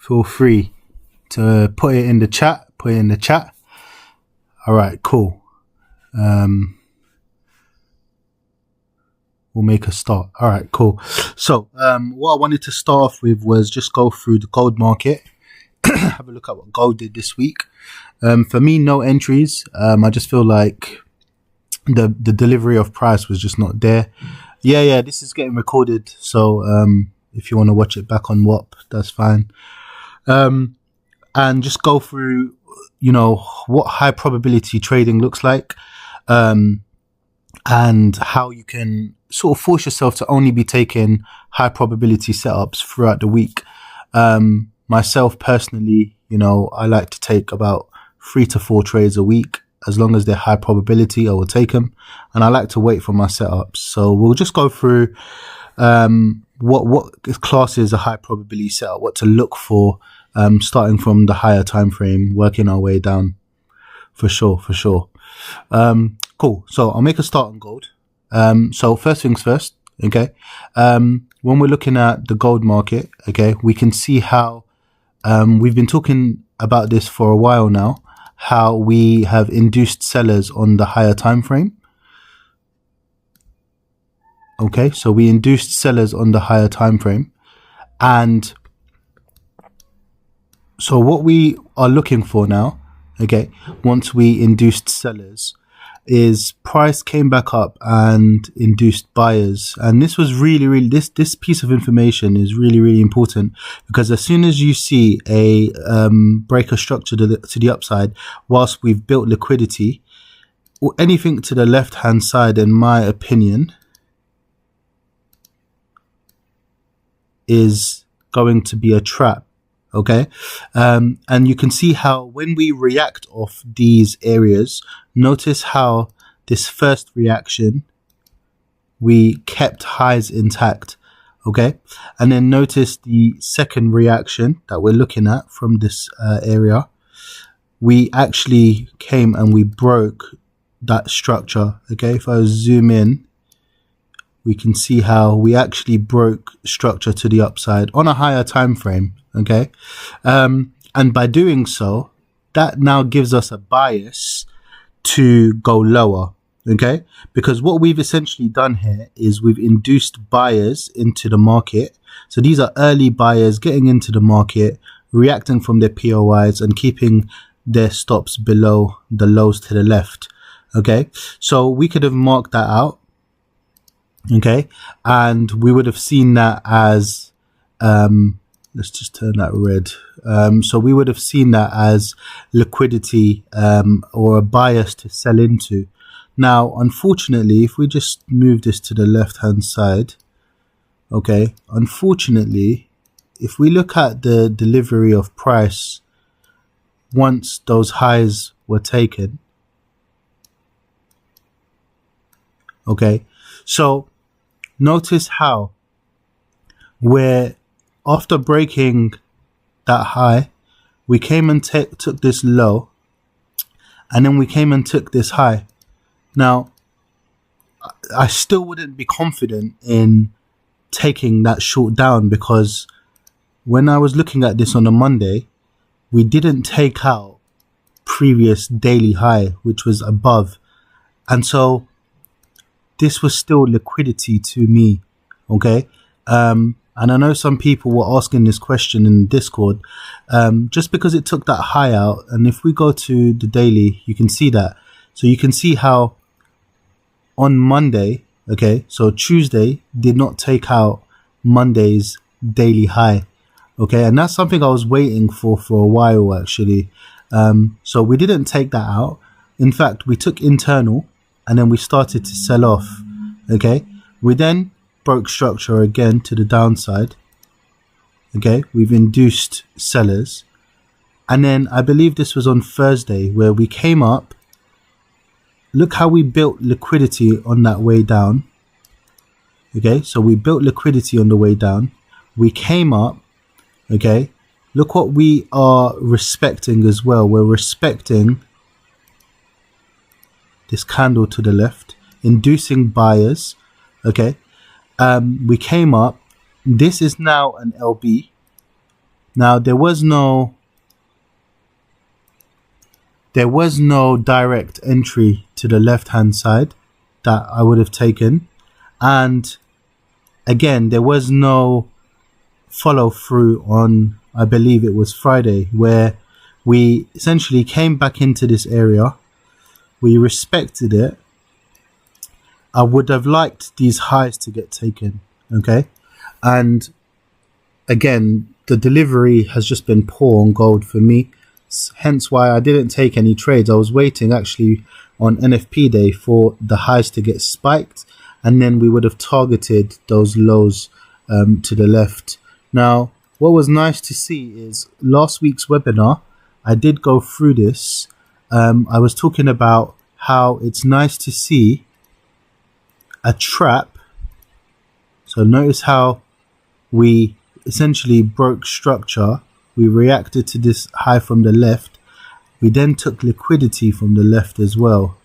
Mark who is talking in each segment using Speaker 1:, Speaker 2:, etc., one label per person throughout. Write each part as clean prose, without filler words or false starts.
Speaker 1: feel free to put it in the chat. All right, cool. We'll make a start. All right, cool. So what I wanted to start off with was just go through the gold market. Have a look at what gold did this week. For me, no entries. I just feel like the delivery of price was just not there. Yeah, this is getting recorded, so if you want to watch it back on WAP, that's fine. And just go through, what high probability trading looks like, and how you can sort of force yourself to only be taking high probability setups throughout the week. Myself personally, I like to take about 3 to 4 trades a week. As long as they're high probability, I will take them. And I like to wait for my setups. So we'll just go through what classes a high probability setup, what to look for, starting from the higher time frame, working our way down. For sure. Cool. So I'll make a start on gold. So first things first, okay. When we're looking at the gold market, okay, we can see how we've been talking about this for a while now, how we have induced sellers on the higher time frame. Okay, so we induced sellers on the higher time frame, and so what we are looking for now, okay, once we induced sellers, is price came back up and induced buyers. And this was really this piece of information is really important, because as soon as you see a breaker structure to the upside, whilst we've built liquidity, or anything to the left hand side, in my opinion, is going to be a trap. Okay, and you can see how when we react off these areas, notice how this first reaction, we kept highs intact. Okay, and then notice the second reaction that we're looking at from this area, we actually came and we broke that structure. Okay, if I zoom in, we can see how we actually broke structure to the upside on a higher time frame. Okay, and by doing so, that now gives us a bias to go lower. Okay, because what we've essentially done here is we've induced buyers into the market. So these are early buyers getting into the market, reacting from their POIs and keeping their stops below the lows to the left. Okay, so we could have marked that out. Okay, and we would have seen that as let's just turn that red. So we would have seen that as liquidity, or a bias to sell into. Now, unfortunately, if we just move this to the left hand side, okay, unfortunately, if we look at the delivery of price once those highs were taken, okay, so notice how where after breaking that high, we came and took this low, and then we came and took this high. Now, I still wouldn't be confident in taking that short down, because when I was looking at this on a Monday, we didn't take out previous daily high, which was above. And so this was still liquidity to me. Okay. And I know some people were asking this question in Discord, just because it took that high out. And if we go to the daily, you can see that. So you can see how on Monday, okay, so Tuesday did not take out Monday's daily high. Okay, and that's something I was waiting for a while, actually. So we didn't take that out. In fact, we took internal and then we started to sell off. Okay, we then broke structure again to the downside. Okay, we've induced sellers. And then I believe this was on Thursday where we came up. Look how we built liquidity on that way down. Okay, so we built liquidity on the way down. We came up. Okay, look what we are respecting as well. We're respecting this candle to the left, inducing buyers. Okay, we came up. This is now an LB. Now there was no direct entry to the left hand side that I would have taken, and again there was no follow through on, I believe it was Friday, where we essentially came back into this area, we respected it. I would have liked these highs to get taken, okay? And again, the delivery has just been poor on gold for me, hence why I didn't take any trades. I was waiting actually on NFP day for the highs to get spiked, and then we would have targeted those lows to the left. Now, what was nice to see is last week's webinar, I did go through this. I was talking about how it's nice to see a trap. So notice how we essentially broke structure. We reacted to this high from the left. We then took liquidity from the left as well.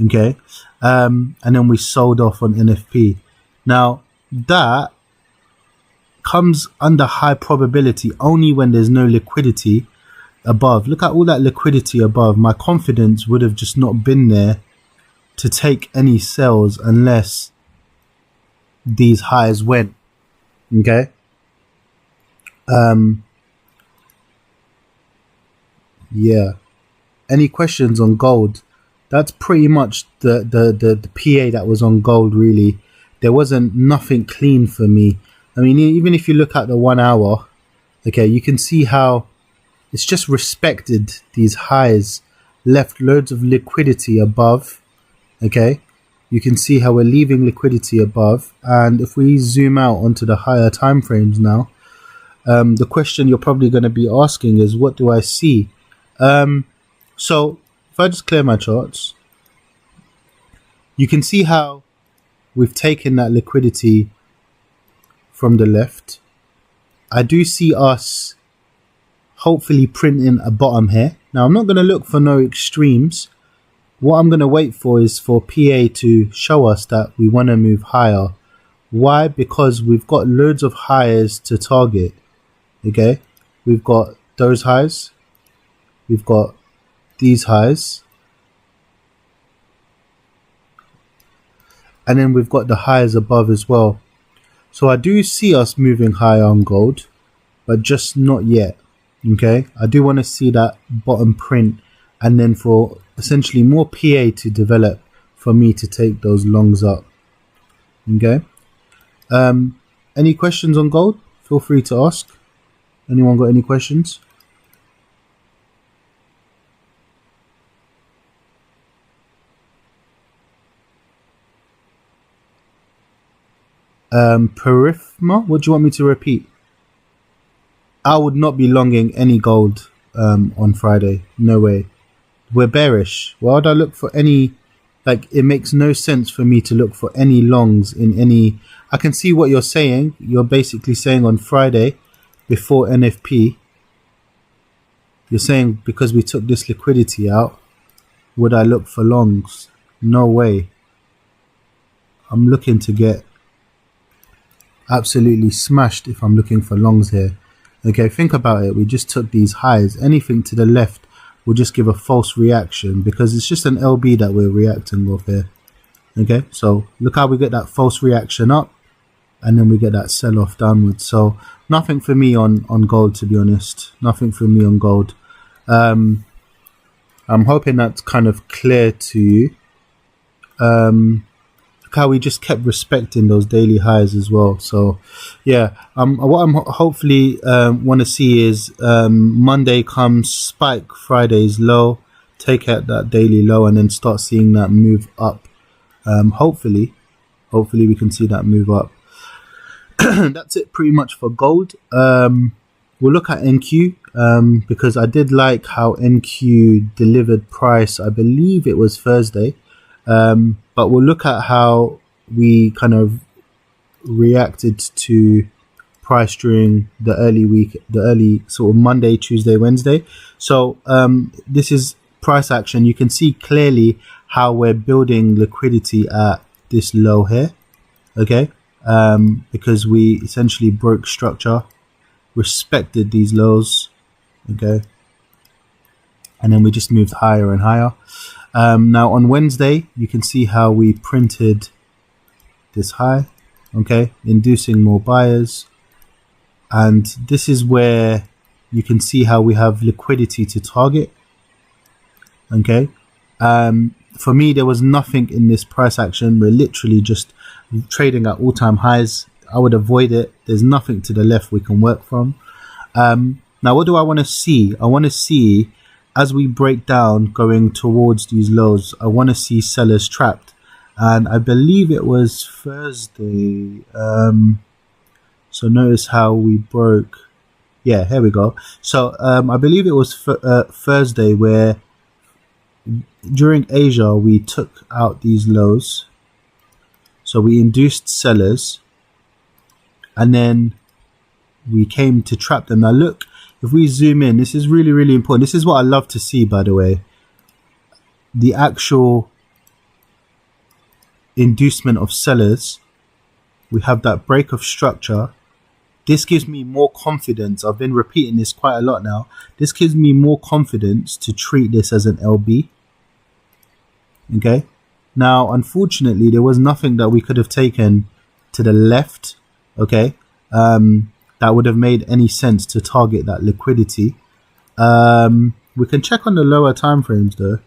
Speaker 1: Okay. And then we sold off on NFP. Now that comes under high probability only when there's no liquidity above. Look at all that liquidity above. My confidence would have just not been there to take any sells unless these highs went. Okay. Yeah. Any questions on gold? That's pretty much the PA that was on gold, really. There wasn't nothing clean for me. I mean, even if you look at the 1 hour, okay, you can see how it's just respected these highs, left loads of liquidity above. Okay, you can see how we're leaving liquidity above. And if we zoom out onto the higher time frames now, the question you're probably going to be asking is, what do I see? So if I just clear my charts, you can see how we've taken that liquidity from the left. I do see us hopefully printing a bottom here. Now I'm not going to look for no extremes. What I'm going to wait for is for PA to show us that we want to move higher. Why? Because we've got loads of highs to target. Okay, we've got those highs, we've got these highs, and then we've got the highs above as well. So I do see us moving higher on gold, but just not yet. Okay, I do want to see that bottom print, and then for essentially more PA to develop for me to take those longs up. Okay. Any questions on gold? Feel free to ask. Anyone got any questions? Perifma, what do you want me to repeat? I would not be longing any gold on Friday. No way. We're bearish. Why would I look for any? Like, it makes no sense for me to look for any longs in any. I can see what you're saying. You're basically saying on Friday before NFP, you're saying because we took this liquidity out, would I look for longs? No way. I'm looking to get absolutely smashed if I'm looking for longs here. Okay, think about it. We just took these highs. Anything to the left will just give a false reaction because it's just an LB that we're reacting off here. Okay, so look how we get that false reaction up and then we get that sell off downwards. So nothing for me on gold, to be honest. Nothing for me on gold. I'm hoping that's kind of clear to you. Look how we just kept respecting those daily highs as well. So yeah, what I'm hopefully want to see is Monday comes, spike Friday's low, take out that daily low, and then start seeing that move up. Hopefully we can see that move up. That's it pretty much for gold. We'll look at NQ because I did like how NQ delivered price. I believe it was Thursday. But we'll look at how we kind of reacted to price during the early week, the early sort of Monday, Tuesday, Wednesday. So this is price action. You can see clearly how we're building liquidity at this low here. Okay. Because we essentially broke structure respected these lows, okay, and then we just moved higher and higher. Now on Wednesday, you can see how we printed this high, okay, inducing more buyers. And this is where you can see how we have liquidity to target, okay. For me, there was nothing in this price action. We're literally just trading at all-time highs. I would avoid it. There's nothing to the left we can work from. Now, what do I want to see? I want to see, as we break down going towards these lows, I want to see sellers trapped. And I believe it was Thursday. So notice how we broke. Yeah, here we go. So I believe it was Thursday where during Asia we took out these lows. So we induced sellers and then we came to trap them. Now look, if we zoom in, this is really, really important. This is what I love to see, by the way. The actual inducement of sellers. We have that break of structure. This gives me more confidence. I've been repeating this quite a lot now. This gives me more confidence to treat this as an LB. Okay. Now, unfortunately, there was nothing that we could have taken to the left. Okay. That would have made any sense to target that liquidity. We can check on the lower time frames though,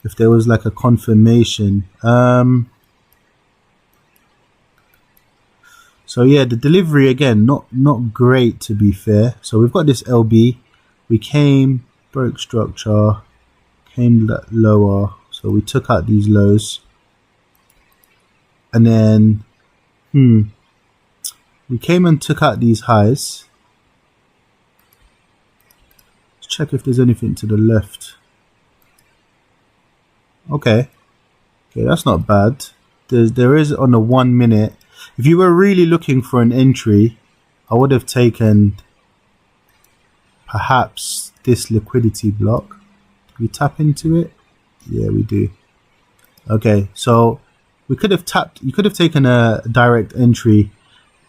Speaker 1: if there was like a confirmation. So yeah, the delivery again, not great to be fair. So we've got this LB. We came, broke structure, came lower. So we took out these lows. And then, we came and took out these highs. Let's check if there's anything to the left. Okay, that's not bad. There is on the 1 minute. If you were really looking for an entry, I would have taken perhaps this liquidity block. Do we tap into it? Yeah, we do. Okay, so we could have tapped. You could have taken a direct entry,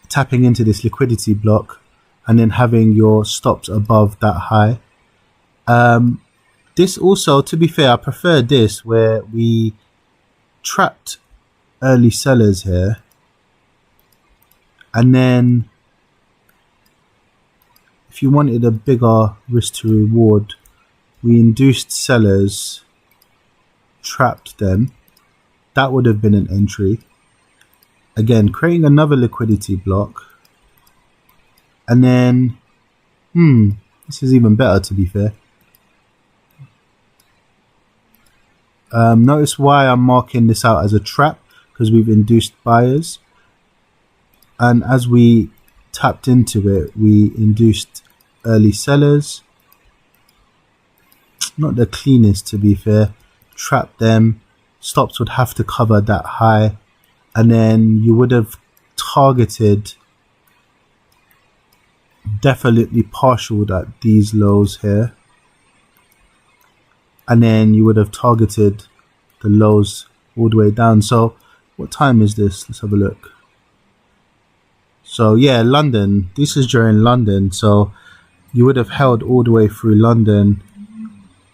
Speaker 1: tapping into this liquidity block, and then having your stops above that high. This also, to be fair, I prefer this where we trapped early sellers here. And then if you wanted a bigger risk to reward, we induced sellers, trapped them. That would have been an entry. Again, creating another liquidity block. And then, this is even better to be fair. Notice why I'm marking this out as a trap, because we've induced buyers. And as we tapped into it, we induced early sellers. Not the cleanest to be fair. Trapped them. Stops would have to cover that high. And then you would have targeted, definitely partialed at these lows here. And then you would have targeted the lows all the way down. So what time is this? Let's have a look. So yeah, London. This is during London. So you would have held all the way through London.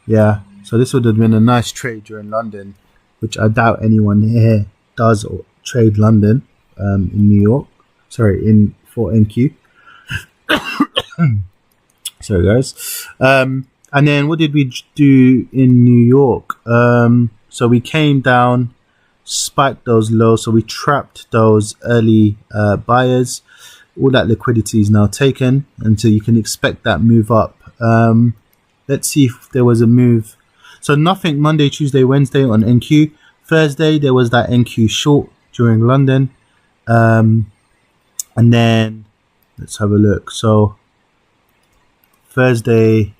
Speaker 1: Yeah. So this would have been a nice trade during London, which I doubt anyone here does or trade London in New York. Sorry, for NQ. Sorry guys. And then what did we do in New York? So we came down, spiked those lows. So we trapped those early buyers. All that liquidity is now taken, and so you can expect that move up. Let's see if there was a move. So nothing Monday, Tuesday, Wednesday on NQ. Thursday there was that NQ short during London. And then let's have a look. So Thursday,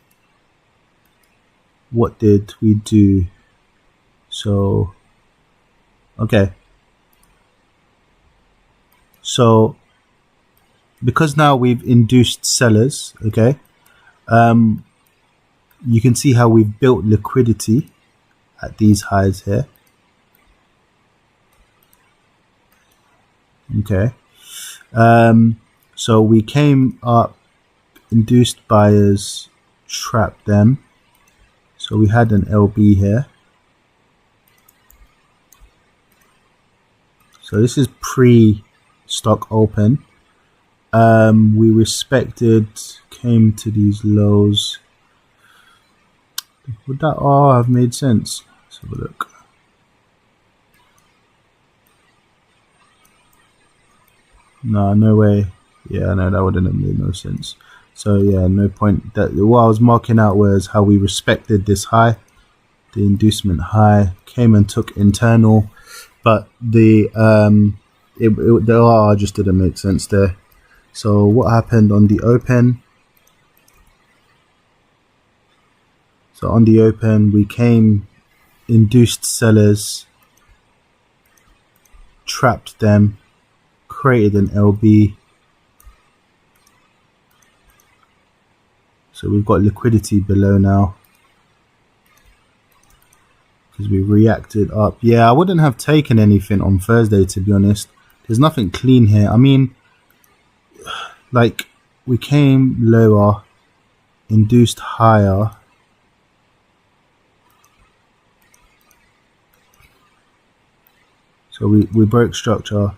Speaker 1: what did we do? So okay, so because now we've induced sellers, okay, you can see how we've built liquidity at these highs here. Okay, so we came up induced buyers trapped them. So we had an LB here. So this is pre-stock open. We respected, came to these lows. Would that all have made sense? Let's have a look. No way. Yeah, no, that wouldn't have made no sense. So yeah, no point. That what I was marking out was how we respected this high, the inducement high, came and took internal, but the R just didn't make sense there. So what happened on the open? So on the open, we came, induced sellers, trapped them, created an LB. So we've got liquidity below now because we reacted up. Yeah, I wouldn't have taken anything on Thursday, to be honest. There's nothing clean here. I mean, like, we came lower, induced higher. So we broke structure,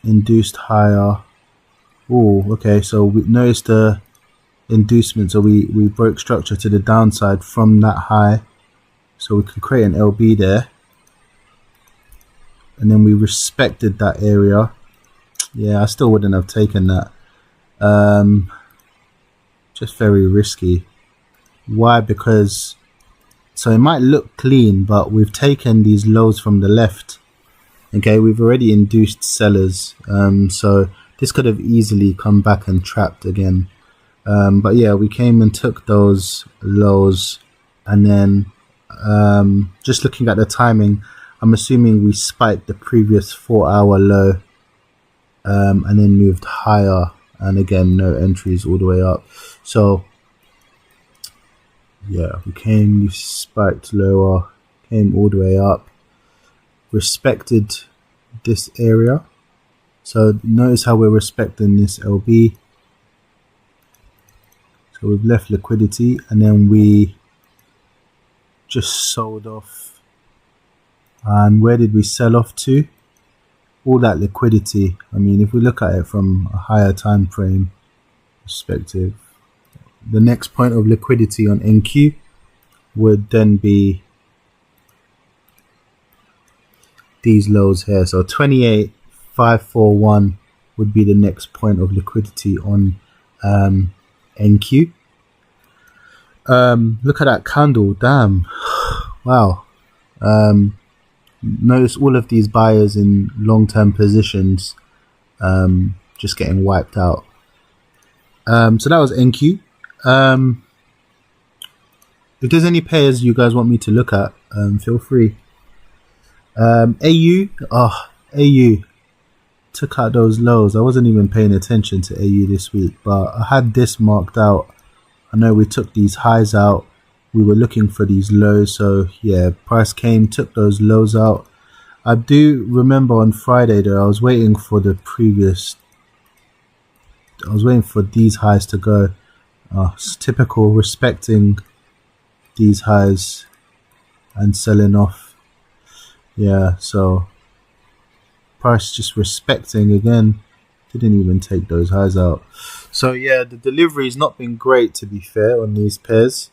Speaker 1: induced higher. Oh, okay, so we noticed the inducement, so we broke structure to the downside from that high, so we could create an LB there, and then we respected that area. Yeah, I still wouldn't have taken that. Just very risky. Why? Because so it might look clean, but we've taken these lows from the left. Okay, we've already induced sellers, so this could have easily come back and trapped again. But yeah, we came and took those lows, and then just looking at the timing, I'm assuming we spiked the previous 4-hour low, and then moved higher, and again no entries all the way up. So yeah, we spiked lower, came all the way up, respected this area. So notice how we're respecting this LB. So we've left liquidity, and then we just sold off. And where did we sell off to? All that liquidity. I mean, if we look at it from a higher time frame perspective, the next point of liquidity on NQ would then be these lows here. So 28,541 would be the next point of liquidity on NQ. Look at that candle. Damn. Wow. Notice all of these buyers in long-term positions just getting wiped out. So that was NQ. If there's any pairs you guys want me to look at, feel free. AU took out those lows. I wasn't even paying attention to AU this week, but I had this marked out. I know we took these highs out. We were looking for these lows, so yeah, price came, took those lows out. I do remember on Friday though, I was waiting for these highs to go. It's typical, respecting these highs and selling off. Yeah, so price just respecting again, didn't even take those highs out. So yeah, the delivery's not been great, to be fair, on these pairs.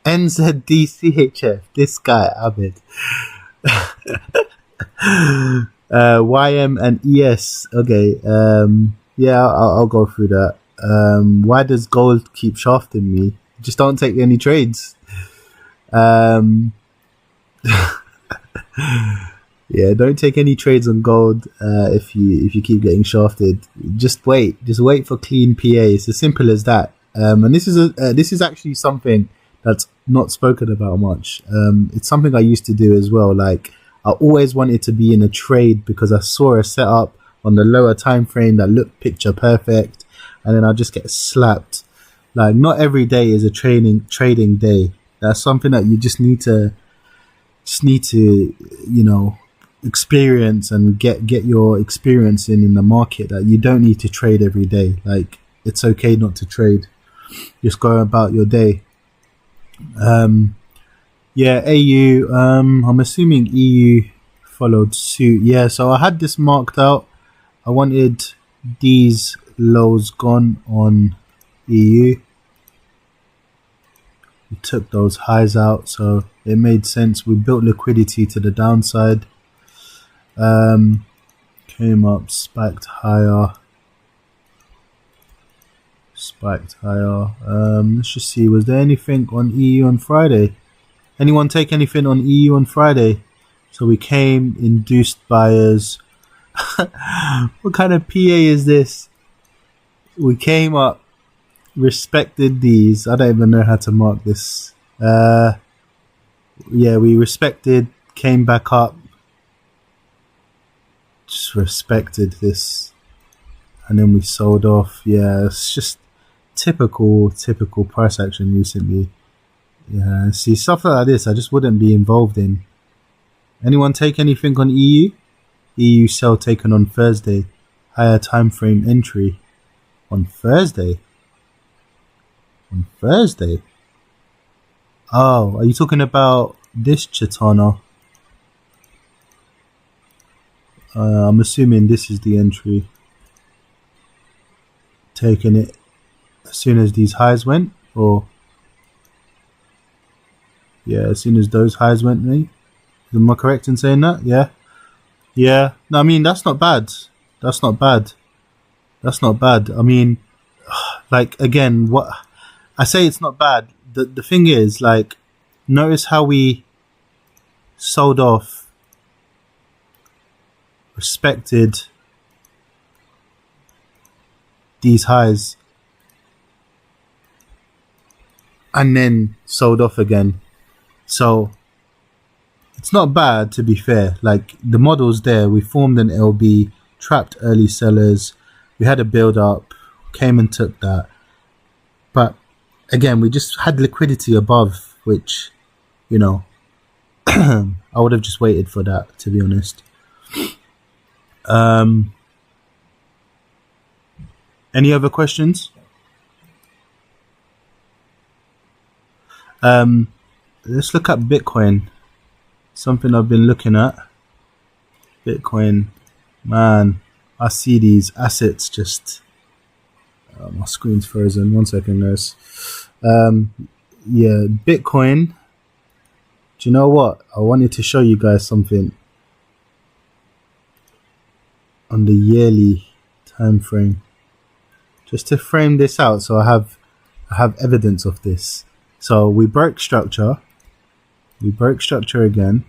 Speaker 1: NZDCHF, this guy Abid. YM and ES. Okay, yeah, I'll go through that. Why does gold keep shafting me? Just don't take any trades. Yeah, don't take any trades on gold if you keep getting shafted. Just wait for clean PA. It's as simple as that. And this is actually something that's not spoken about much. It's something I used to do as well. Like, I always wanted to be in a trade because I saw a setup on the lower time frame that looked picture perfect, and then I just get slapped. Like, not every day is a trading day. That's something that you just need to, you know, experience and get your experience in the market, that you don't need to trade every day. Like, it's okay not to trade, just go about your day. Yeah, AU, I'm assuming EU followed suit. Yeah, so I had this marked out. I wanted these lows gone on EU. We took those highs out, so it made sense. We built liquidity to the downside. Came up, spiked higher. Let's just see, was there anything on EU on Friday? Anyone take anything on EU on Friday? So we came, induced buyers. What kind of PA is this? We came up, respected these. I don't even know how to mark this. Yeah, we respected, came back up, just respected this, and then we sold off. Yeah, it's just typical price action recently. Yeah, see, stuff like this I just wouldn't be involved in. Anyone take anything on EU? EU sell taken on Thursday. Higher time frame entry on Thursday. On Thursday. Oh, are you talking about this Chitana? I'm assuming this is the entry. Taking it as soon as these highs went, or yeah, as soon as those highs went, mate. Am I correct in saying that? Yeah. Yeah. No, I mean, that's not bad. That's not bad. That's not bad. I mean, like, again, what I say, it's not bad. The thing is, like, notice how we sold off, respected these highs, and then sold off again. So it's not bad, to be fair. Like, the model's there. We formed an LB, trapped early sellers. We had a build up, came and took that. But again, we just had liquidity above, which, you know, I would have just waited for that, to be honest. Any other questions? Let's look at Bitcoin. Something I've been looking at. Bitcoin, man, I see these assets just. My screen's frozen. 1 second, guys. Yeah, Bitcoin. Do you know what? I wanted to show you guys something on the yearly time frame, just to frame this out, so I have evidence of this. So we broke structure. We broke structure again.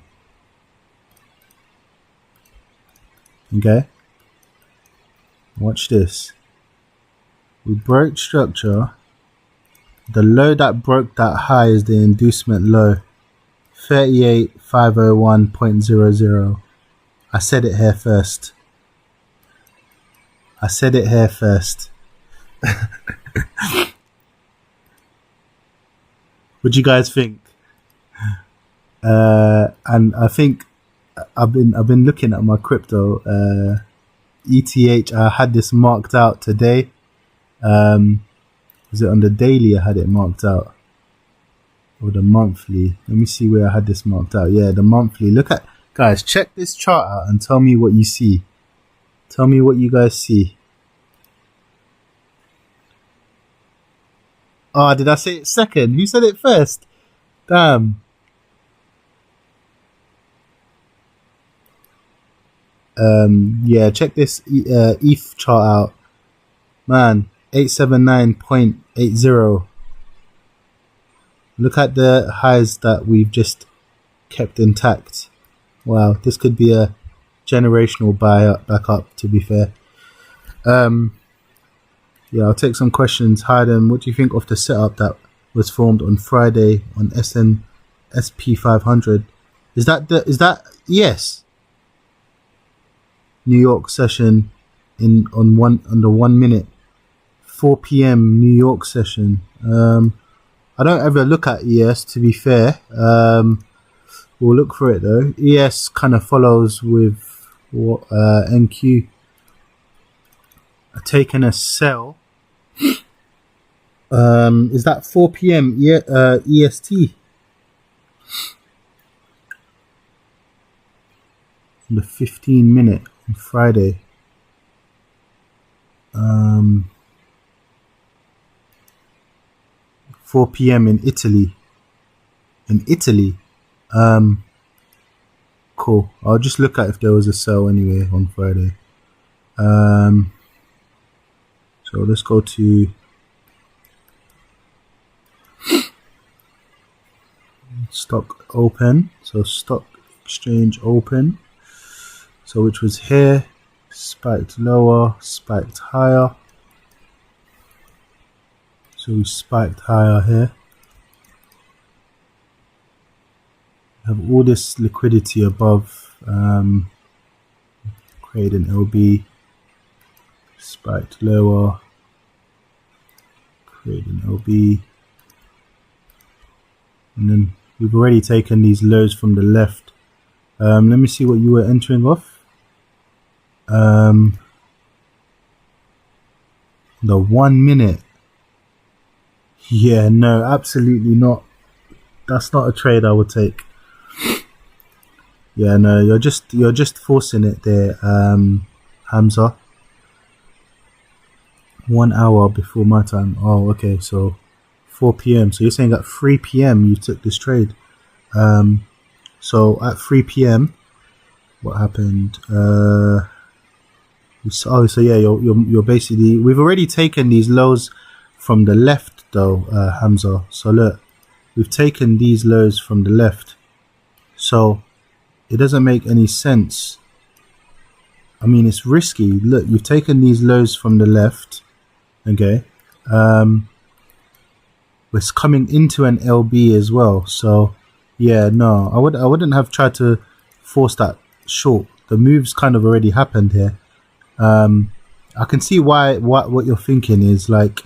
Speaker 1: Okay. Watch this. We broke structure. The low that broke that high is the inducement low. 38501.00. I said it here first. I said it here first. What do you guys think? And I think I've been looking at my crypto. ETH, I had this marked out today. Was it on the daily? I had it marked out, or the monthly? Let me see where I had this marked out. Yeah, the monthly. Look at, guys, check this chart out and tell me what you see. Tell me what you guys see. Oh, did I say it second? Who said it first? Damn. Yeah, check this ETH chart out. Man, 879.80. Look at the highs that we've just kept intact. Wow, this could be a generational buy back up, to be fair. Yeah, I'll take some questions. Hi, then. What do you think of the setup that was formed on Friday on SP 500? Is that yes? New York session on the 1 minute, 4 p.m. New York session. I don't ever look at ES, to be fair. What We'll look for it though. ES kind of follows with what NQ. Taking a sell. Is that 4 p.m. EST? The 15-minute on Friday. 4 p.m. in Italy. Cool. I'll just look at if there was a sale anyway on Friday. So let's go to stock open. So stock exchange open. So which was here, spiked lower, spiked higher. So we spiked higher here. Have all this liquidity above, create an LB, spiked lower, create an LB, and then we've already taken these lows from the left. Let me see what you were entering off. The 1 minute. Yeah, no, absolutely not. That's not a trade I would take. Yeah, no, you're just forcing it there, Hamza. 1 hour before my time. Oh, okay, so 4 p.m. So you're saying at 3 p.m. you took this trade. So at 3 p.m. what happened? So yeah, you're basically, we've already taken these lows from the left though, Hamza. So look, we've taken these lows from the left. So it doesn't make any sense. I mean, it's risky. Look, you've taken these lows from the left. Okay. It's coming into an LB as well. So yeah, no, I wouldn't have tried to force that short. The move's kind of already happened here. I can see what you're thinking is like,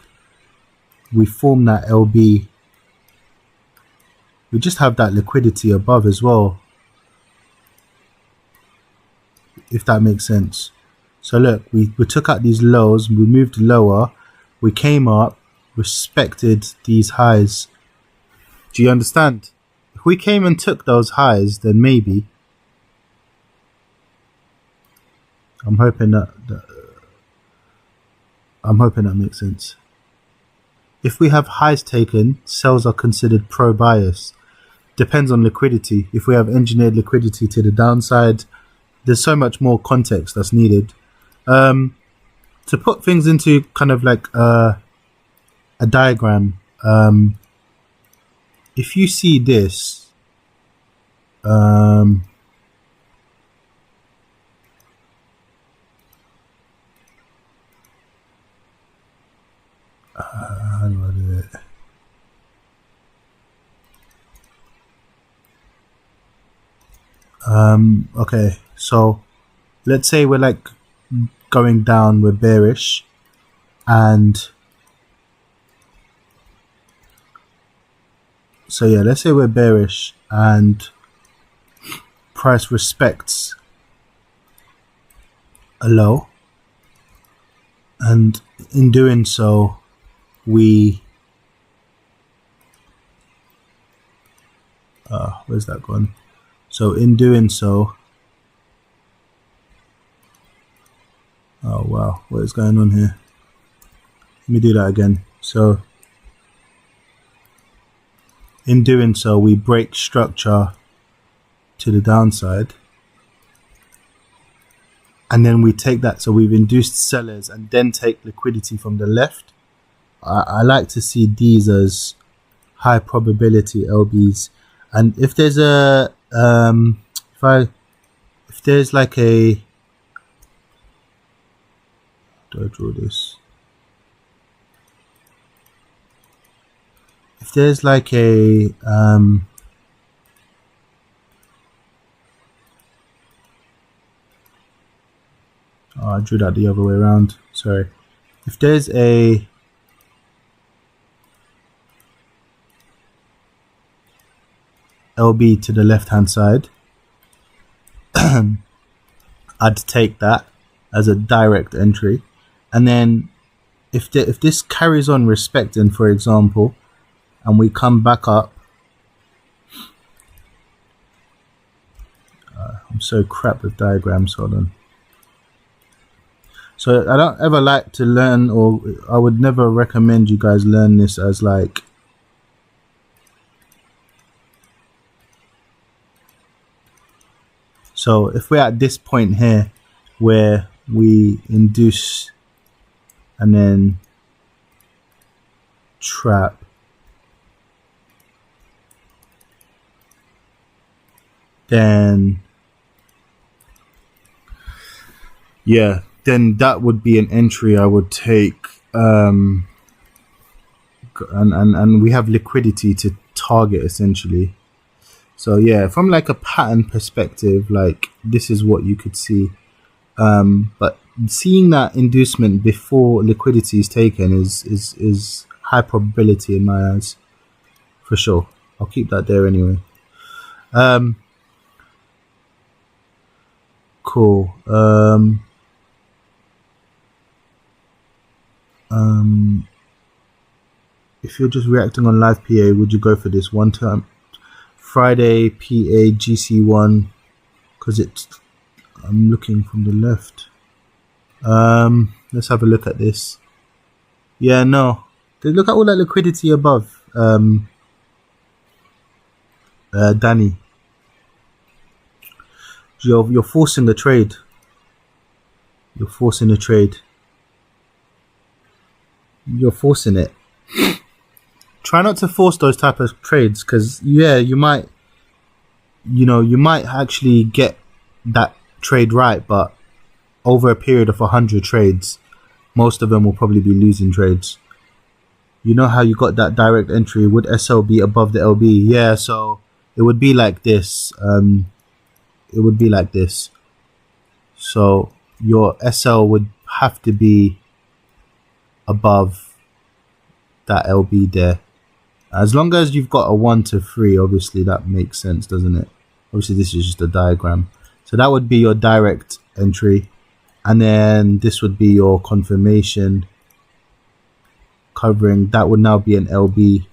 Speaker 1: we form that LB. We just have that liquidity above as well, if that makes sense. So look, we took out these lows, we moved lower, we came up, respected these highs. Do you understand? If we came and took those highs, then maybe. I'm hoping that makes sense. If we have highs taken, sells are considered pro-bias. Depends on liquidity. If we have engineered liquidity to the downside, there's so much more context that's needed. To put things into kind of like a diagram, if you see this, how do I do it? Okay, so let's say we're like going down, we're bearish, and so yeah, let's say we're bearish and price respects a low, and in doing so we where's that gone? So in doing so, oh wow, what is going on here? Let me do that again. So in doing so, we break structure to the downside, and then we take that. So we've induced sellers and then take liquidity from the left. I like to see these as high probability LBs. And if there's a if there's like a, do I draw this? If there's like a oh, I drew that the other way around. Sorry. If there's a LB to the left hand side, I'd take that as a direct entry. And then if this carries on respecting, for example, and we come back up, I'm so crap with diagrams, hold on. So I don't ever like to learn, or I would never recommend you guys learn this as like so if we're at this point here where we induce and then trap, then yeah, then that would be an entry I would take, and we have liquidity to target essentially. So yeah, from like a pattern perspective, like this is what you could see, but seeing that inducement before liquidity is taken is high probability in my eyes, for sure. I'll keep that there anyway. Cool. If you're just reacting on live PA, would you go for this one time Friday PA GC1? Because I'm looking from the left. Let's have a look at this. Yeah, no, look at all that liquidity above. Danny, you're forcing the trade. You're forcing the trade. You're forcing it. Try not to force those type of trades, because yeah, you might actually get that trade right, but over a period of 100 trades, most of them will probably be losing trades. You know how you got that direct entry? Would SL be above the LB? Yeah, so it would be like this. It would be like this. So your SL would have to be above that LB there. As long as you've got a 1 to 3, obviously that makes sense, doesn't it? Obviously this is just a diagram. So that would be your direct entry. And then this would be your confirmation covering. That would now be an LB.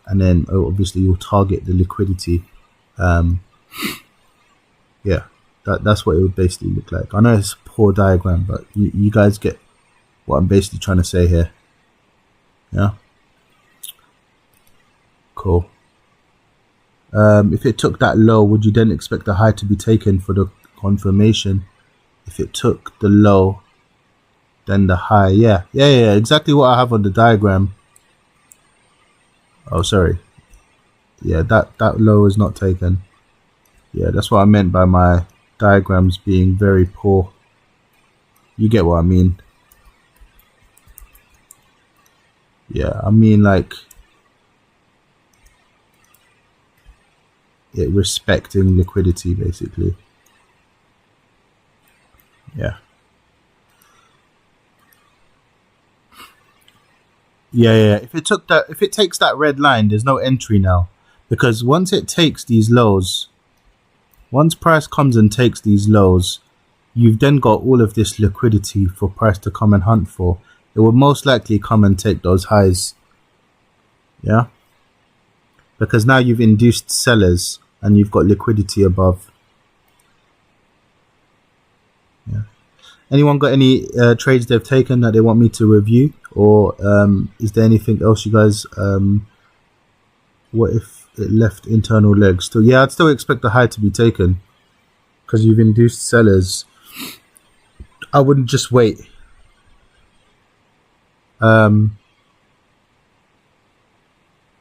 Speaker 1: And then obviously you'll target the liquidity. Yeah, that's what it would basically look like. I know it's a poor diagram, but you guys get what I'm basically trying to say here. Yeah. Cool. If it took that low, would you then expect the high to be taken for the confirmation? If it took the low, then the high. Yeah, exactly what I have on the diagram. Oh, sorry. Yeah, that low is not taken. Yeah, that's what I meant by my diagrams being very poor. You get what I mean? Yeah, I mean like it respecting liquidity basically. Yeah. Yeah. If it takes that red line, there's no entry now, because once it takes these lows, once price comes and takes these lows, you've then got all of this liquidity for price to come and hunt for. It will most likely come and take those highs. Yeah. Because now you've induced sellers and you've got liquidity above. Yeah. Anyone got any trades they've taken that they want me to review, or is there anything else you guys? What if it left internal legs? So yeah, I'd still expect the high to be taken because you've induced sellers. I wouldn't just wait.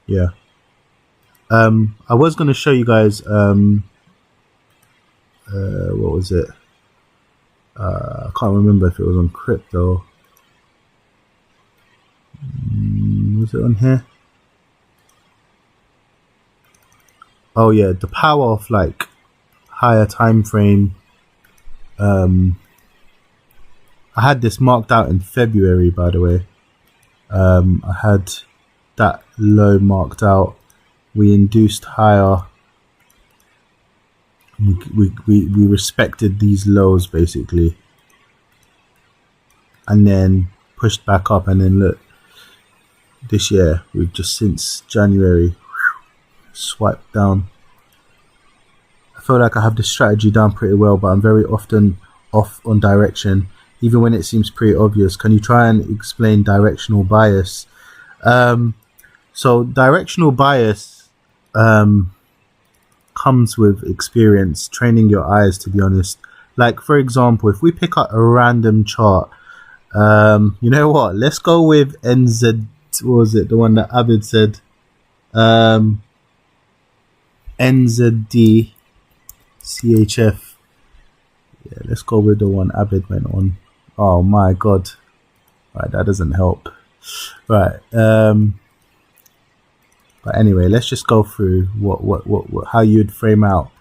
Speaker 1: Yeah. I was going to show you guys what was it? I can't remember if it was on crypto. Was it on here? Oh yeah, the power of like higher time frame. I had this marked out in February, by the way. I had that low marked out. We induced higher. we respected these lows basically, and then pushed back up, and then look, this year we've just since January swiped down. I feel like I have the strategy down pretty well, but I'm very often off on direction, even when it seems pretty obvious. Can you try and explain directional bias? So directional bias comes with experience, training your eyes, to be honest. Like, for example, if we pick up a random chart, you know what? Let's go with NZ. What was it? The one that Abid said? NZD CHF. Yeah, let's go with the one Abid went on. Oh my god. Right, that doesn't help. Right. But anyway, let's just go through what how you'd frame out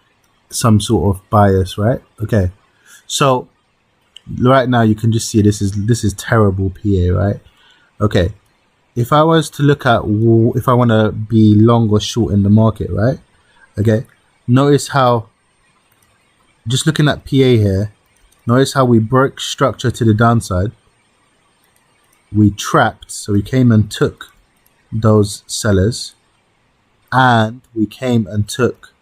Speaker 1: some sort of bias, right? Okay. So right now you can just see this is terrible PA, right? Okay. If I was to look at if I want to be long or short in the market, right? Okay. Notice how, just looking at PA here, notice how we broke structure to the downside. We trapped, so we came and took those sellers, and we came and took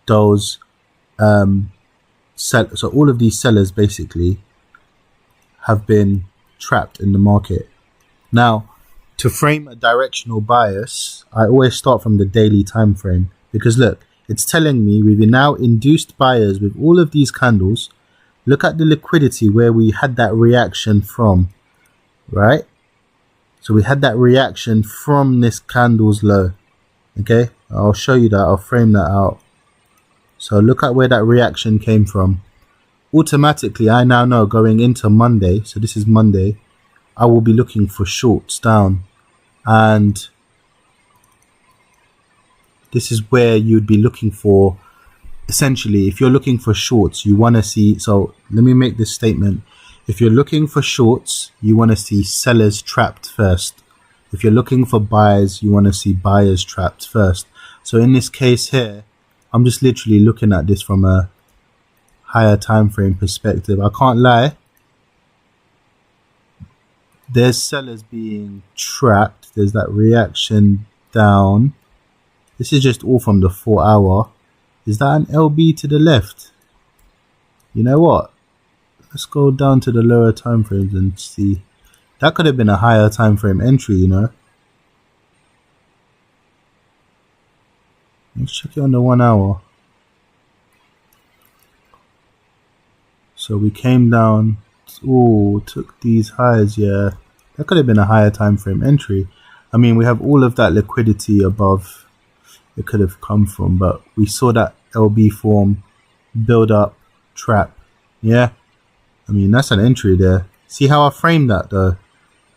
Speaker 1: those so all of these sellers basically have been trapped in the market. Now, to frame a directional bias, I always start from the daily time frame, because look, it's telling me we've now induced buyers with all of these candles. Look at the liquidity where we had that reaction from, right? So we had that reaction from this candle's low. Okay, I'll show you that. I'll frame that out. So look at where that reaction came from. Automatically, I now know going into Monday, so this is Monday, I will be looking for shorts down. And this is where you'd be looking for, essentially, if you're looking for shorts, you want to see, so let me make this statement. If you're looking for shorts, you want to see sellers trapped first. If you're looking for buyers, you want to see buyers trapped first. So in this case here, I'm just literally looking at this from a higher time frame perspective. I can't lie. There's sellers being trapped. There's that reaction down. This is just all from the 4 hour. Is that an LB to the left? You know what? Let's go down to the lower time frames and see. That could have been a higher time frame entry, you know. Let's check it on the 1 hour. So we came down. Oh, took these highs. Yeah, that could have been a higher time frame entry. I mean, we have all of that liquidity above it could have come from, but we saw that LB form, build up, trap. Yeah, I mean, that's an entry there. See how I framed that though?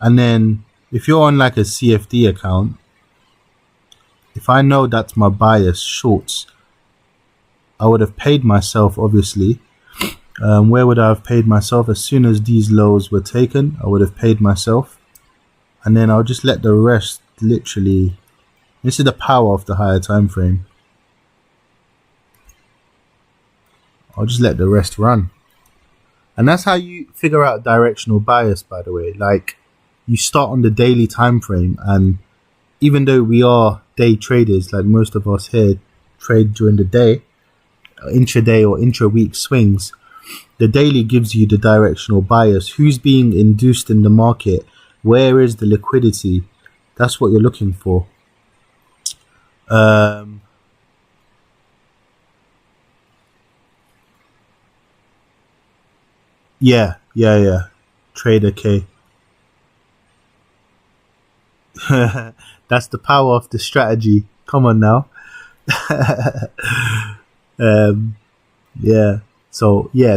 Speaker 1: And then if you're on like a CFD account, if I know that's my bias shorts, I would have paid myself, obviously. Where would I have paid myself? As soon as these lows were taken, I would have paid myself. And then I'll just let the rest literally, this is the power of the higher time frame. I'll just let the rest run. And that's how you figure out directional bias, by the way. Like, you start on the daily time frame, and even though we are day traders, like most of us here trade during the day, intraday or intra-week swings, the daily gives you the directional bias. Who's being induced in the market? Where is the liquidity? That's what you're looking for. Yeah. Trader K. That's the power of the strategy. Come on now. Yeah. So yeah,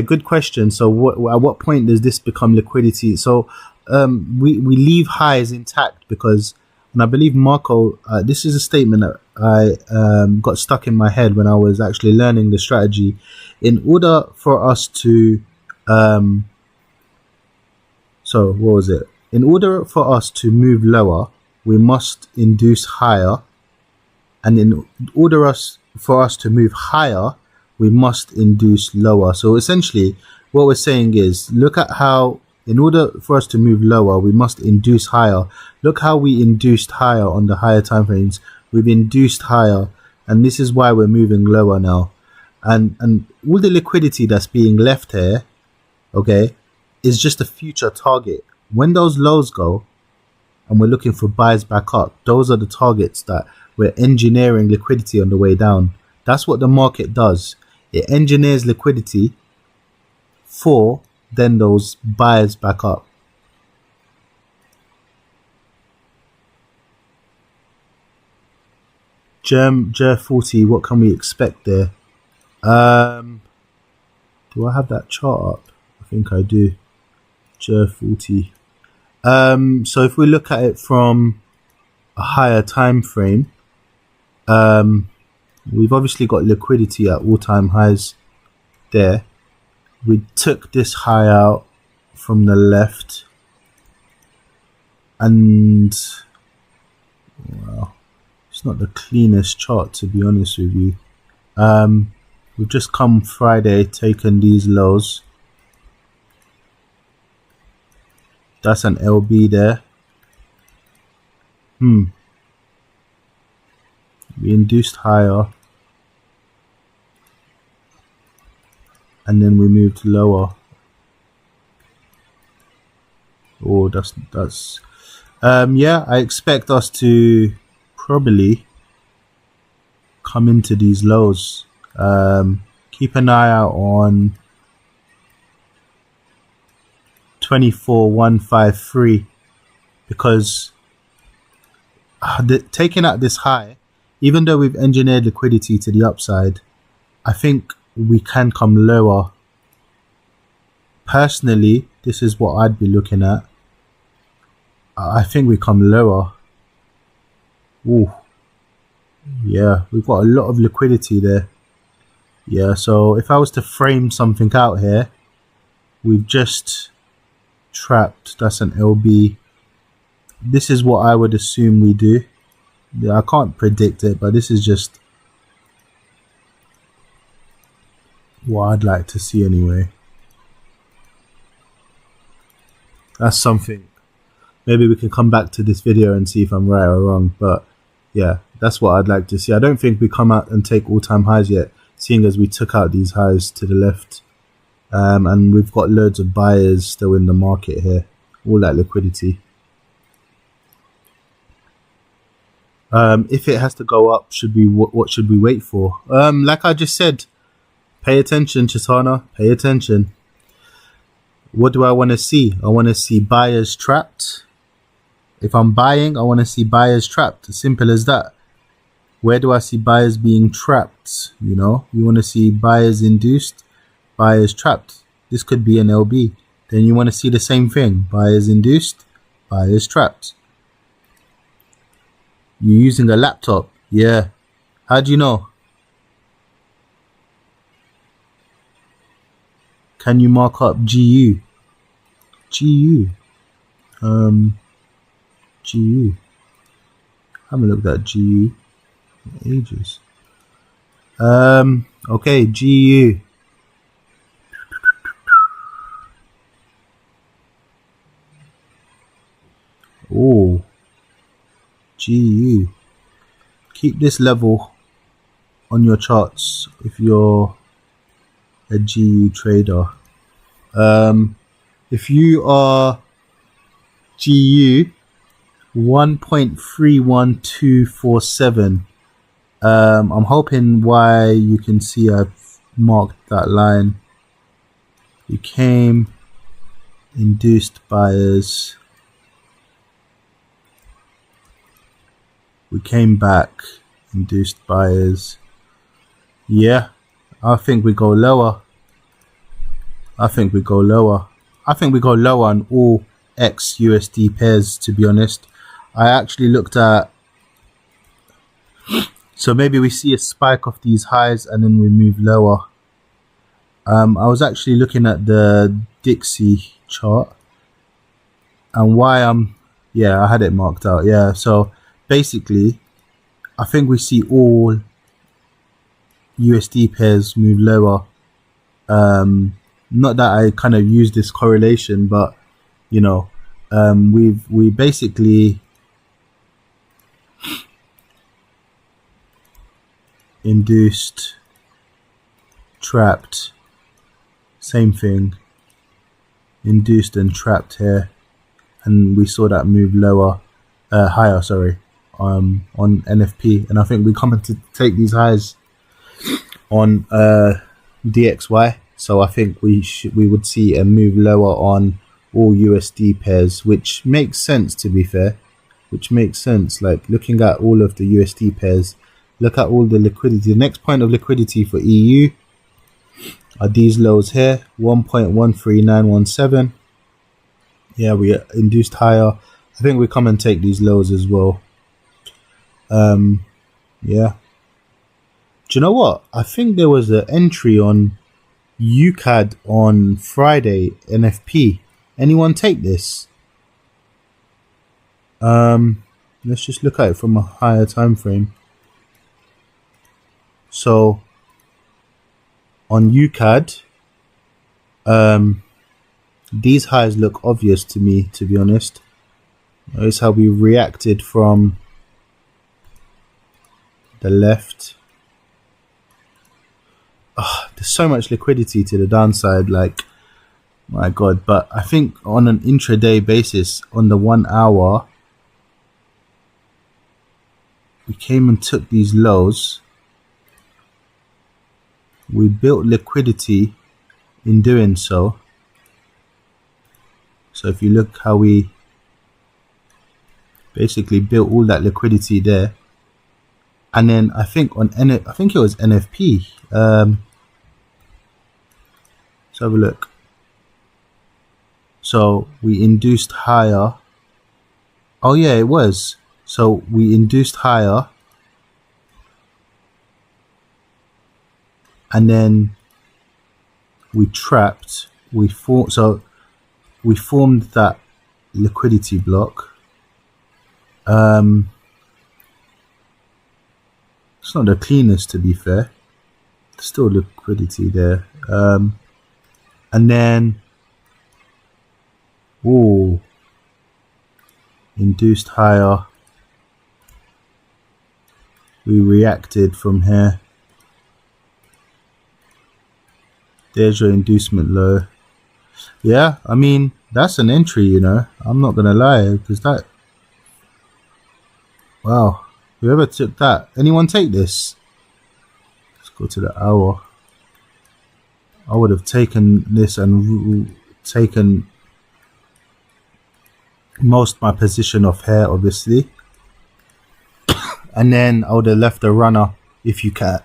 Speaker 1: good question. So at what point does this become liquidity? So we leave highs intact because, and I believe Marco, this is a statement that I got stuck in my head when I was actually learning the strategy. In order for us to in order for us to move lower, we must induce higher, and in order for us to move higher, we must induce lower. So essentially what we're saying is, look at how in order for us to move lower, we must induce higher. Look how we induced higher on the higher time frames. We've induced higher, and this is why we're moving lower now. And all the liquidity that's being left here, okay, is just a future target. When those lows go and we're looking for buys back up, those are the targets that we're engineering liquidity on the way down. That's what the market does. It engineers liquidity for then those buys back up. J40, what can we expect there? Do I have that chart up? I think I do. J40. So if we look at it from a higher time frame, we've obviously got liquidity at all-time highs there. We took this high out from the left, and well, it's not the cleanest chart, to be honest with you. We've just come Friday, taken these lows. That's an LB there. We induced higher, and then we moved lower. Oh, that's yeah, I expect us to probably come into these lows. Keep an eye out on 24,153, because taking out this high, even though we've engineered liquidity to the upside, I think we can come lower. Personally, this is what I'd be looking at. I think we come lower. Ooh, yeah, we've got a lot of liquidity there. Yeah, so if I was to frame something out here, we've just trapped. That's an LB. This is what I would assume we do. Yeah, I can't predict it, but this is just what I'd like to see anyway. That's something. Maybe we can come back to this video and see if I'm right or wrong, but yeah, that's what I'd like to see. I don't think we come out and take all-time highs yet, seeing as we took out these highs to the left, and we've got loads of buyers still in the market here, all that liquidity. If it has to go up, what should we wait for? Like I just said, pay attention, Chitana, pay attention. What do I want to see? I want to see buyers trapped. If I'm buying, I want to see buyers trapped. As simple as that. Where do I see buyers being trapped? You know, you want to see buyers induced, buyers trapped. This could be an LB. Then you want to see the same thing. Buyers induced, buyers trapped. You're using a laptop. Yeah. How do you know? Can you mark up GU? GU. GU. I haven't looked at GU in ages. Okay, GU. Oh, GU. Keep this level on your charts if you're a GU trader. If you are GU 1.31247, I'm hoping why you can see I've marked that line. We came, induced buyers, we came back, induced buyers. Yeah, I think we go lower. I think we go lower. I think we go lower on all ex-USD pairs, to be honest. I actually looked at, so maybe we see a spike of these highs and then we move lower. I was actually looking at the Dixie chart, and why yeah, I had it marked out. Yeah, so basically I think we see all USD pairs move lower. Not that I kind of use this correlation, but you know, we basically induced, trapped, same thing, induced and trapped here, and we saw that move lower, higher, sorry, on NFP, and I think we come to take these highs on DXY. So I think we would see a move lower on all USD pairs, which makes sense, to be fair, which makes sense. Like looking at all of the USD pairs, look at all the liquidity. The next point of liquidity for EU are these lows here, 1.13917. Yeah, we induced higher. I think we come and take these lows as well. Yeah. Do you know what? I think there was an entry on UCAD on Friday, NFP. Anyone take this? Let's just look at it from a higher time frame. So on UCAD, these highs look obvious to me, to be honest. Notice how we reacted from the left. Oh, there's so much liquidity to the downside, like my god. But I think on an intraday basis, on the 1 hour, we came and took these lows. We built liquidity in doing so. So if you look how we basically built all that liquidity there, and then I think on I think it was NFP. Let's have a look. So we induced higher. Oh yeah, it was. So we induced higher, and then we trapped. We formed that liquidity block. It's not the cleanest, to be fair. There's still liquidity there. And then, ooh, induced higher. We reacted from here. There's your inducement low. Yeah, I mean, that's an entry, you know. I'm not gonna lie, because that, wow, whoever took that, anyone take this? Let's go to the hour. I would have taken this and taken most of my position off here, obviously, and then I would have left a runner if you can,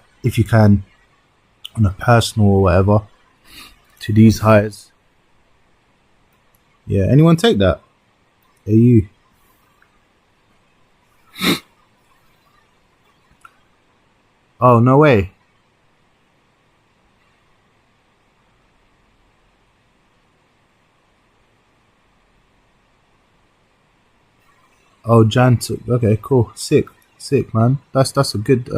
Speaker 1: on a personal or whatever, to these highs. Yeah, anyone take that? AU. Oh, no way. Oh, Jan took. Okay, cool. Sick, man. That's a good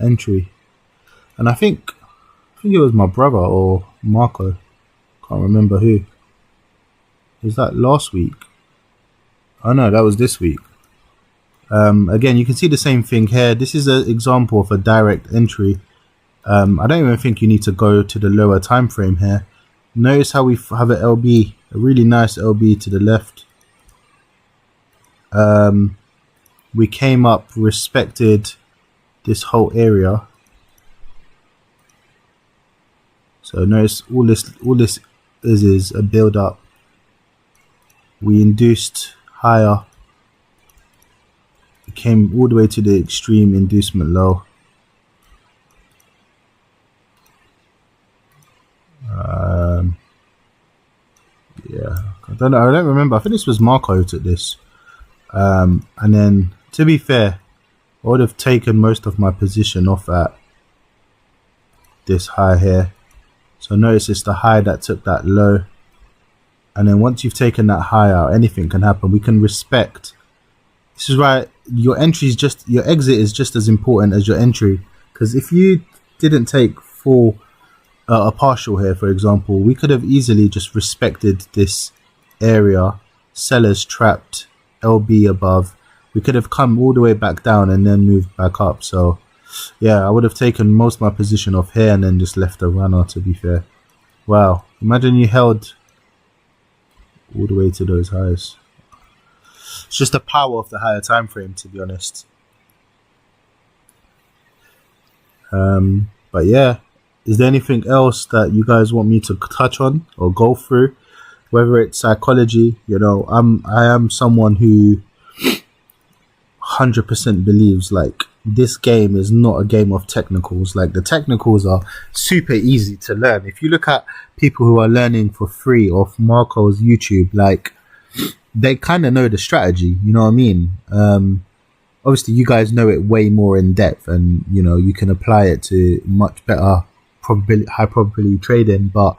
Speaker 1: entry. And I think it was my brother or Marco. Can't remember who. Was that last week? Oh no, that was this week. Again, you can see the same thing here. This is an example of a direct entry. I don't even think you need to go to the lower time frame here. Notice how we have an LB, a really nice LB to the left. We came up, respected this whole area. So notice all this is a build up. We induced higher. We came all the way to the extreme inducement low. Yeah, I don't remember. I think this was Marco who took this. And then, to be fair, I would have taken most of my position off at this high here. So notice it's the high that took that low. And then once you've taken that high out, anything can happen. We can respect This is why your exit is just as important as your entry. Because if you didn't take full a partial here, for example, we could have easily just respected this area, sellers trapped, LB above. We could have come all the way back down and then moved back up. So yeah, I would have taken most of my position off here and then just left a runner, to be fair. Wow, imagine you held all the way to those highs. It's just the power of the higher time frame, to be honest. But yeah, is there anything else that you guys want me to touch on or go through? Whether it's psychology, I am someone who 100% believes like this game is not a game of technicals. Like the technicals are super easy to learn. If you look at people who are learning for free off Marco's YouTube, like they kind of know the strategy, you know what I mean? Obviously you guys know it way more in depth, and you can apply it to much better high probability trading, but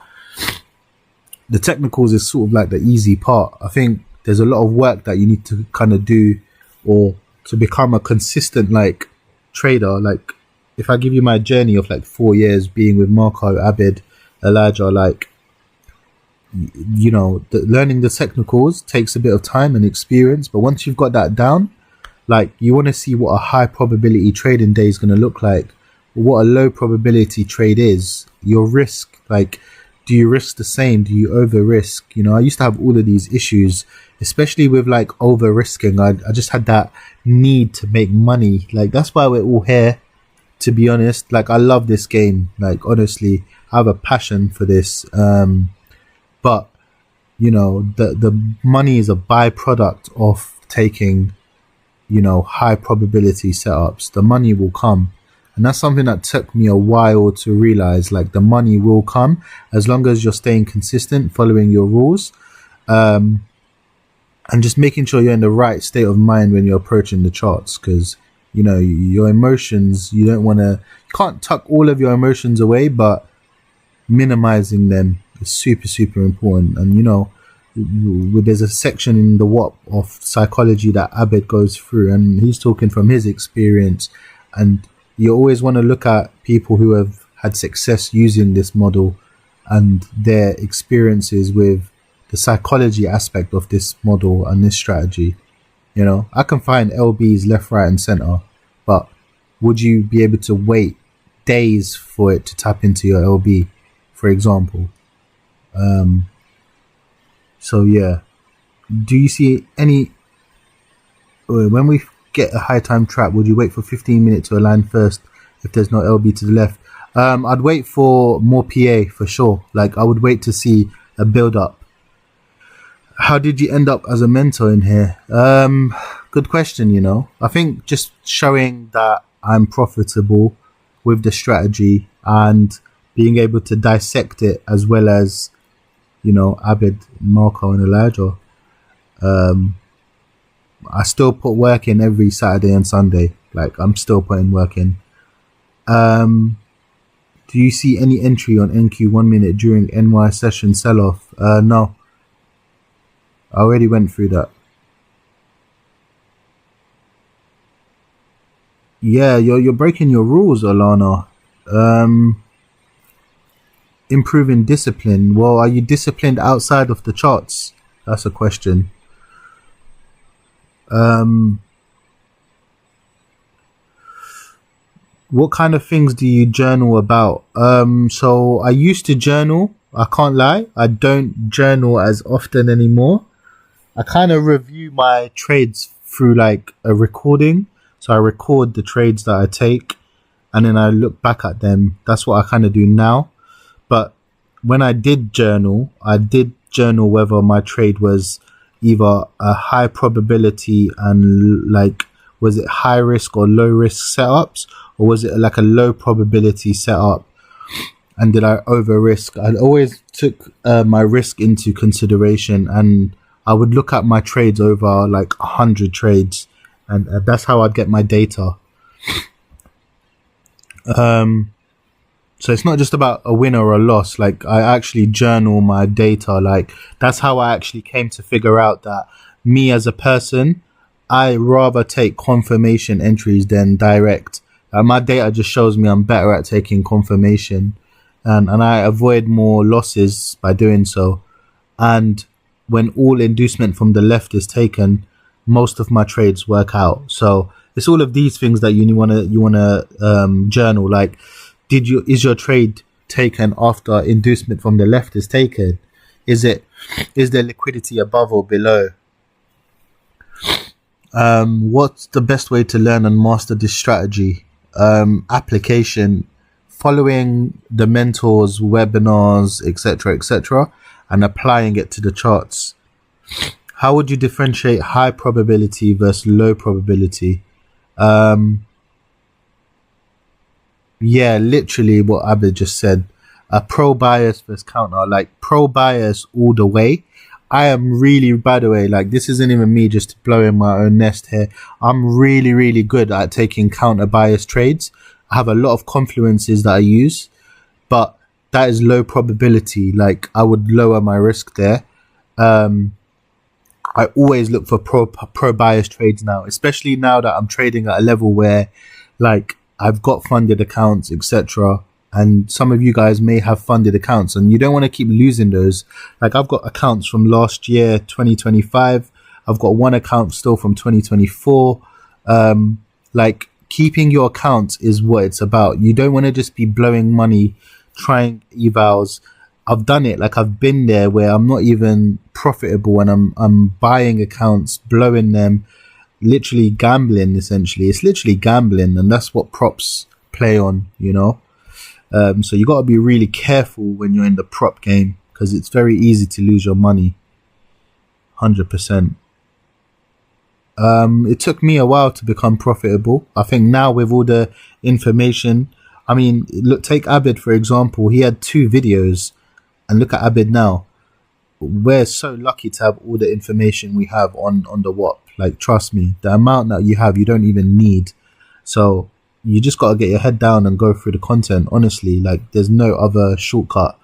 Speaker 1: the technicals is sort of like the easy part. I think there's a lot of work that you need to kind of do or to become a consistent like trader. Like if I give you my journey of like 4 years being with Marco, Abid, Elijah, like learning the technicals takes a bit of time and experience, but once you've got that down, like you want to see what a high probability trading day is going to look like, what a low probability trade is, your risk, like do you risk the same, do you over risk? I used to have all of these issues, especially with like over risking. I just had that need to make money. Like that's why we're all here, to be honest. Like I love this game, like honestly I have a passion for this, but the money is a byproduct of taking high probability setups. The money will come. And that's something that took me a while to realize, like the money will come as long as you're staying consistent, following your rules, and just making sure you're in the right state of mind when you're approaching the charts. Because, your emotions, you can't tuck all of your emotions away, but minimizing them is super, super important. And, there's a section in the WAP of psychology that Abed goes through, and he's talking from his experience. And you always want to look at people who have had success using this model and their experiences with the psychology aspect of this model and this strategy. I can find LBs left, right and center, but would you be able to wait days for it to tap into your LB, for example? So yeah, do you see any, when we get a high time trap, would you wait for 15 minutes to align first if there's no LB to the left? I'd wait for more PA for sure. Like I would wait to see a build up. How did you end up as a mentor in here? Good question. I think just showing that I'm profitable with the strategy and being able to dissect it, as well as Abid, Marco and Elijah. I still put work in every Saturday and Sunday. Like I'm still putting work in. Do you see any entry on NQ 1 minute during NY session sell-off? No. I already went through that. Yeah, you're breaking your rules, Alana. Improving discipline. Well, are you disciplined outside of the charts? That's a question. What kind of things do you journal about? So I used to journal. I can't lie. I don't journal as often anymore. I kind of review my trades through like a recording. So I record the trades that I take and then I look back at them. That's what I kind of do now. But when I did journal whether my trade was either a high probability and like, was it high risk or low risk setups, or was it like a low probability setup? And did I over risk? I always took my risk into consideration, and I would look at my trades over like 100 trades, and that's how I'd get my data. So it's not just about a win or a loss. Like I actually journal my data. Like that's how I actually came to figure out that me as a person, I rather take confirmation entries than direct. My data just shows me I'm better at taking confirmation, and I avoid more losses by doing so. And when all inducement from the left is taken, most of my trades work out. So it's all of these things that you wanna journal. Like, is your trade taken after inducement from the left is taken? Is there liquidity above or below? What's the best way to learn and master this strategy? Application, following the mentors, webinars, etc., and applying it to the charts. How would you differentiate high probability versus low probability? Yeah, literally what Abid just said. A pro bias versus counter, like pro bias all the way. I am really, by the way, like, this isn't even me just blowing my own nest here. I'm really, really good at taking counter bias trades. I have a lot of confluences that I use, but that is low probability. Like, I would lower my risk there. I always look for pro bias trades now, especially now that I'm trading at a level where, like, I've got funded accounts, etc. And some of you guys may have funded accounts, and you don't want to keep losing those. Like, I've got accounts from last year, 2025. I've got one account still from 2024. Like, keeping your accounts is what it's about. You don't want to just be blowing money trying evals. I've done it. Like, I've been there where I'm not even profitable, and I'm buying accounts, blowing them, literally gambling. Essentially, it's literally gambling, and that's what props play on, you know. So you got to be really careful when you're in the prop game, because it's very easy to lose your money. 100%. It took me a while to become profitable. I think now with all the information, I mean, look, take Abid for example. He had 2 videos, and look at Abid now. We're so lucky to have all the information we have on the WAP. Like, trust me, the amount that you have, you don't even need. So you just got to get your head down and go through the content. Honestly, like, there's no other shortcut.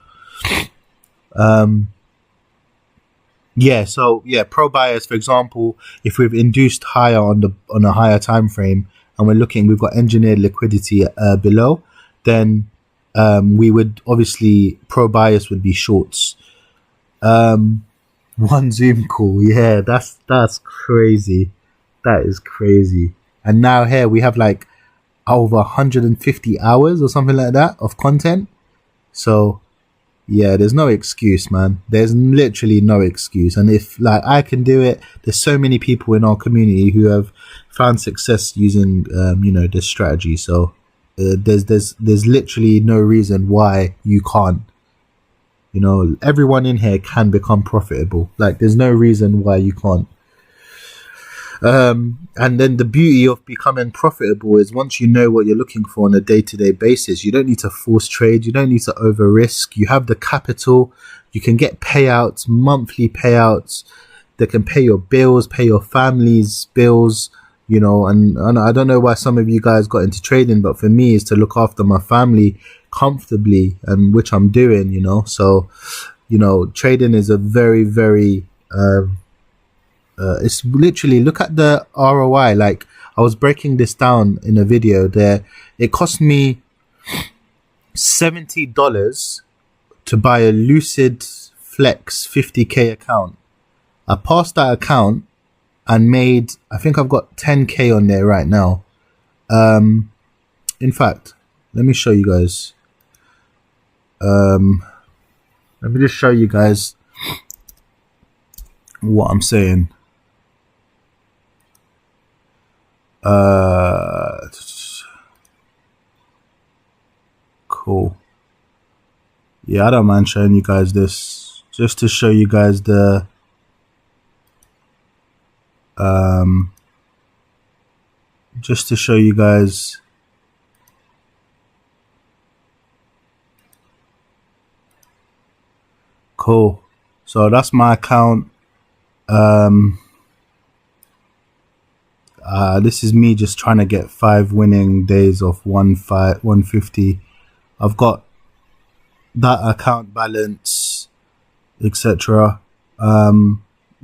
Speaker 1: Yeah, so yeah, pro bias, for example, if we've induced higher on a higher time frame, and we've got engineered liquidity below, then we would obviously, pro bias would be shorts. One Zoom call, yeah, that's crazy. That is crazy. And now here we have like over 150 hours or something like that of content. So yeah, there's no excuse, man. There's literally no excuse. And if, like, I can do it, there's so many people in our community who have found success using this strategy. So there's literally no reason why you can't. You know, everyone in here can become profitable. Like, there's no reason why you can't. And then the beauty of becoming profitable is, once you know what you're looking for on a day-to-day basis, you don't need to force trade. You don't need to over risk. You have the capital. You can get payouts, monthly payouts that can pay your bills, pay your family's bills, you know. And I don't know why some of you guys got into trading, but for me, it's to look after my family comfortably, and which I'm doing, you know. So, you know, trading is a very, very it's literally, look at the ROI. Like, I was breaking this down in a video there. It cost me $70 to buy a Lucid Flex 50k account. I passed that account and made, I think I've got 10k on there right now. In fact, let me show you guys. Let me just show you guys what I'm saying. Cool. Yeah, I don't mind showing you guys this, just to show you guys the just to show you guys cool. So that's my account. This is me just trying to get 5 winning days of 150. I've got that account balance, etc.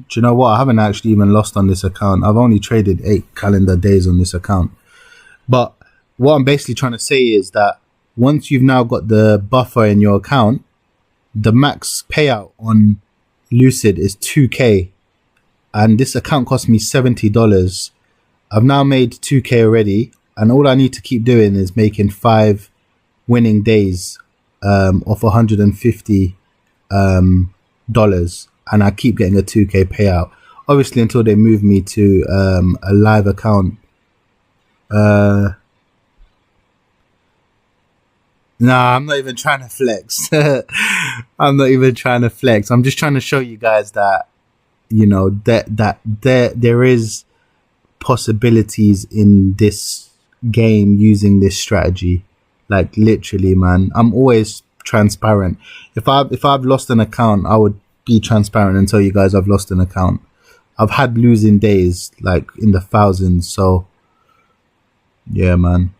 Speaker 1: Do you know what? I haven't actually even lost on this account. I've only traded 8 calendar days on this account. But what I'm basically trying to say is that once you've now got the buffer in your account, the max payout on Lucid is 2K. And this account cost me $70. I've now made 2K already. And all I need to keep doing is making 5 winning days of $150 dollars, and I keep getting a 2K payout, obviously until they move me to a live account. Nah, I'm not even trying to flex. I'm not even trying to flex. I'm just trying to show you guys that, you know, that there is possibilities in this game using this strategy. Like literally, man, I'm always transparent. If I've lost an account, I would be transparent and tell you guys I've lost an account. I've had losing days like in the thousands. So yeah, man.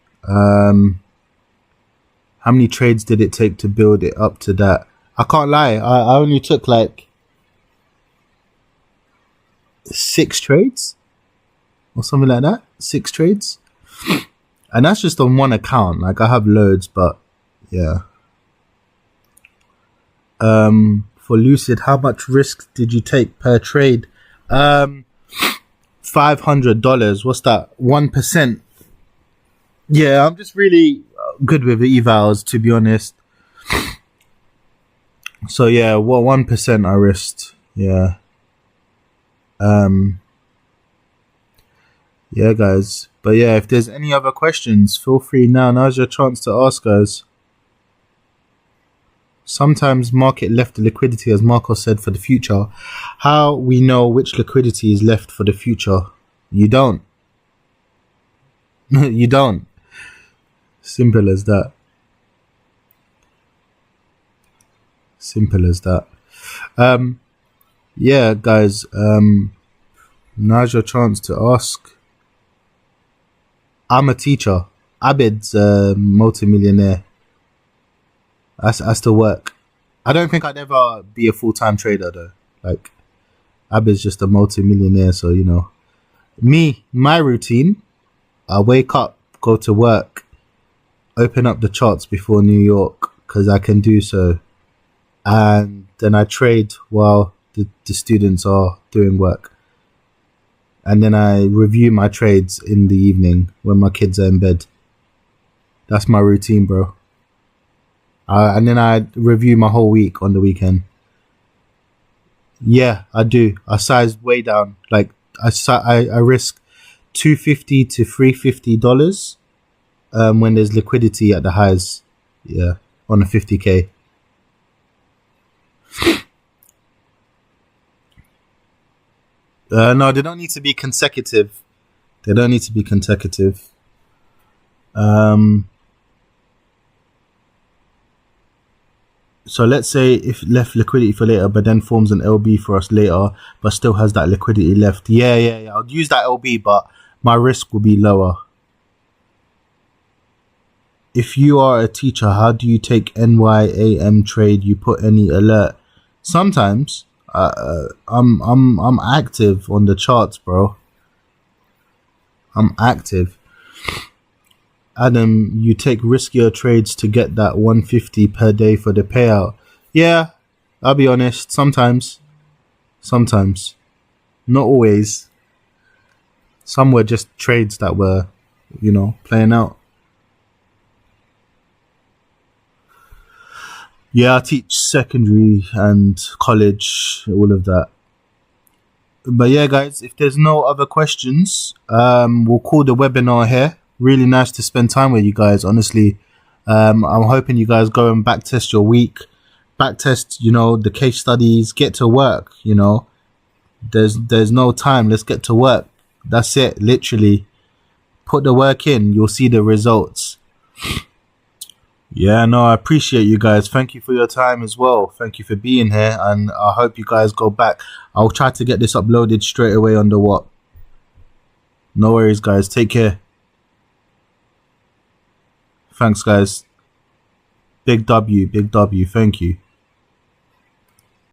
Speaker 1: How many trades did it take to build it up to that? I can't lie. I only took like 6 trades or something like that. 6 trades. And that's just on one account. Like I have loads, but yeah. For Lucid, how much risk did you take per trade? $500. What's that? 1%. Yeah, I'm just really good with evals, to be honest. So yeah, what 1% I risked. Yeah. Yeah, guys. But yeah, if there's any other questions, feel free now. Now's your chance to ask, guys. Sometimes market left the liquidity, as Marco said, for the future. How we know which liquidity is left for the future? You don't. You don't. Simple as that. Simple as that. Yeah, guys. Now's your chance to ask. I'm a teacher. Abid's a multi-millionaire. I still work. I don't think I'd ever be a full-time trader though. Like, Abid's just a multi-millionaire, so you know. Me, my routine, I wake up, go to work, open up the charts before New York, because I can do so. And then I trade while the students are doing work. And then I review my trades in the evening when my kids are in bed. That's my routine, bro. And then I review my whole week on the weekend. Yeah, I do. I size way down. Like I risk $250 to $350 when there's liquidity at the highs. Yeah, on a 50K. No, they don't need to be consecutive. They don't need to be consecutive. So let's say if left liquidity for later, but then forms an LB for us later, but still has that liquidity left. Yeah. I'll use that LB, but my risk will be lower. If you are a teacher, how do you take NYAM trade? You put any alert? Sometimes I'm active on the charts, bro. I'm active. Adam, you take riskier trades to get that 150 per day for the payout. Yeah, I'll be honest. Sometimes. Not always. Some were just trades that were, you know, playing out. Yeah, I teach secondary and college, all of that. But yeah, guys, if there's no other questions, we'll call the webinar here. Really nice to spend time with you guys, honestly. I'm hoping you guys go and backtest your week. Backtest, you know, the case studies. Get to work, you know. There's no time. Let's get to work. That's it, literally. Put the work in. You'll see the results. Yeah, no, I appreciate you guys. Thank you for your time as well. Thank you for being here. And I hope you guys go back. I'll try to get this uploaded straight away on the what. No worries, guys. Take care. Thanks, guys. Big W. Thank you.